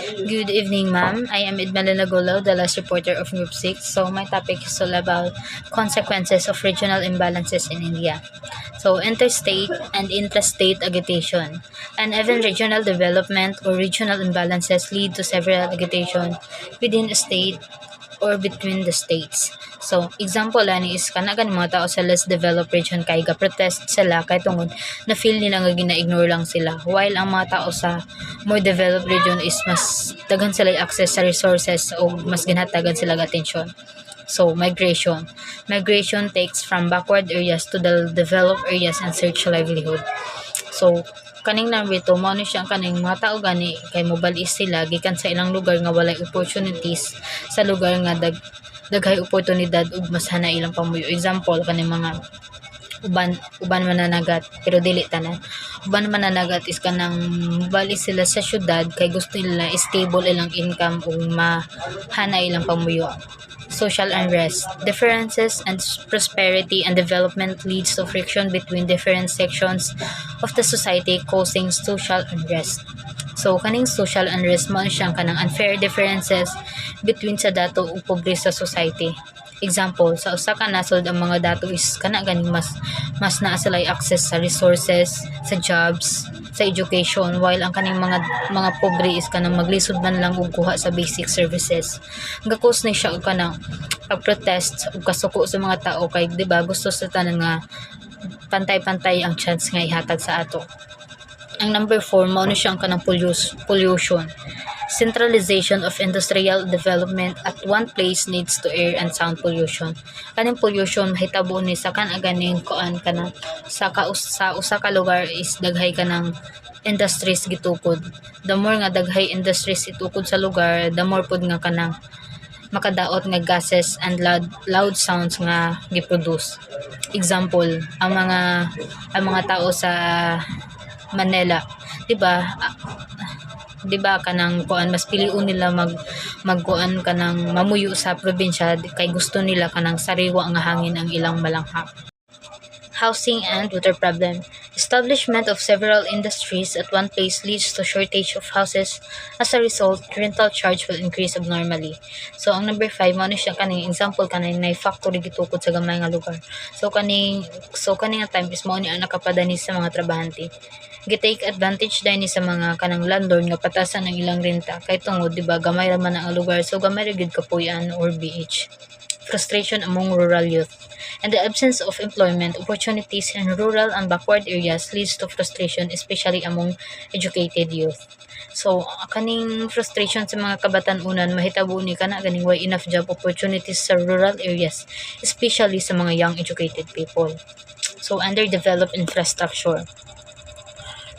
Good evening, ma'am. I am Idmala Nagolo, the last reporter of Group 6. So, my topic is all about consequences of regional imbalances in India. So, interstate and intrastate agitation. And even regional development or regional imbalances lead to several agitation within a state or between the states. So, example ani is kanagan mga tao sa less developed region kay ga-protest sila kay tungod na feel nila nga gina-ignore lang sila. While ang mga tao sa more developed region is mas daghan sila access sa resources o mas ginhatagan sila attention. So, migration. Migration takes from backward areas to the developed areas and search livelihood. So, kaning number 2 mao ni siya kaning mga tao gani kay mobalis sila gikan sa ilang lugar nga walay opportunities sa lugar nga daghay oportunidad ug mas hana ilang pamuyo. Example kaning mga uban mananagat pero dili tanan. Uban mananagat is kanang mobalis sila sa syudad kay gusto nila stable ilang income ug mahana ilang pamuyo. Social unrest. Differences and prosperity and development leads to friction between different sections of the society causing social unrest. So, kaning social unrest mao siyang kanang unfair differences between sa dato ug pobre sa society. Example, sa usa ka nasod ang mga dato is kana ganing mas naa sila access sa resources, sa jobs, sa education, while ang kaning mga pobre is kanang maglisod man lang og kuha sa basic services. Gakos ni siya og kanang pag-protest ug kasuko sa mga tao kay di ba gusto sa tanan nga pantay-pantay ang chance nga ihatag sa ato. Ang number 4 mao ni siya ang kanang pollution. Centralization of industrial development at one place leads to air and sound pollution. Kaning pollution mahitabo ni sa ganing kuan kanang sa usa ka lugar is daghay kanang industries gitukod. The more nga daghay industries itukod sa lugar, the more pud nga kanang makadaot nga gases and loud sounds nga giproduce. Example, ang mga tao sa Manila, 'di ba kanang kuan mas piliun nila magkuan kanang mamuyo sa probinsya kay gusto nila kanang sariwa nga hangin ang ilang malanghap. Housing and water problem. Establishment of several industries at one place leads to shortage of houses. As a result, rental charge will increase abnormally. So, ang number 5, mao ni siya kaning example kaning na factory gitukod sa gamay nga lugar. So, kaning nga time is mao ni ang nakapadani sa mga trabahante. Gitake advantage din ni sa mga kanang landlord nga patasan ang ilang renta kay tungod di ba gamay ra man ang lugar so gamay ra gyud kapuy-an or BH. Frustration among rural youth. And the absence of employment opportunities in rural and backward areas leads to frustration especially among educated youth. So, kaning frustration sa mga kabatan-unan mahitabo ni kana ganing way enough job opportunities sa rural areas, especially sa mga young educated people. So, underdeveloped infrastructure.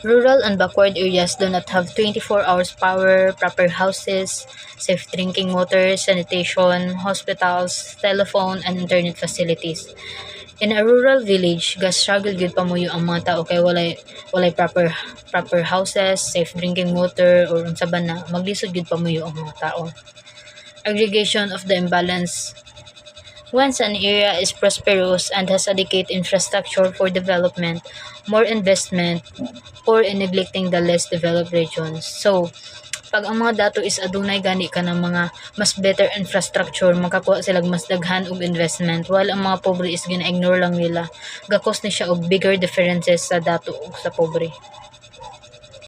Rural and backward areas do not have 24 hours power, proper houses, safe drinking water, sanitation, hospitals, telephone, and internet facilities. In a rural village, struggle gyud pamuyo ang mga tao kay walay proper houses, safe drinking water or unsa ba na maglisod gyud pamuyo ang mga tao. Aggregation of the imbalance. Once an area is prosperous and has adequate infrastructure for development, more investment, or in neglecting the less developed regions. So, pag ang mga dato is adunay gani ka ng mga mas better infrastructure, makakuha sila mas daghan og investment, while ang mga pobre is gina-ignore lang nila. Gakos ni siya og bigger differences sa dato ug sa pobre.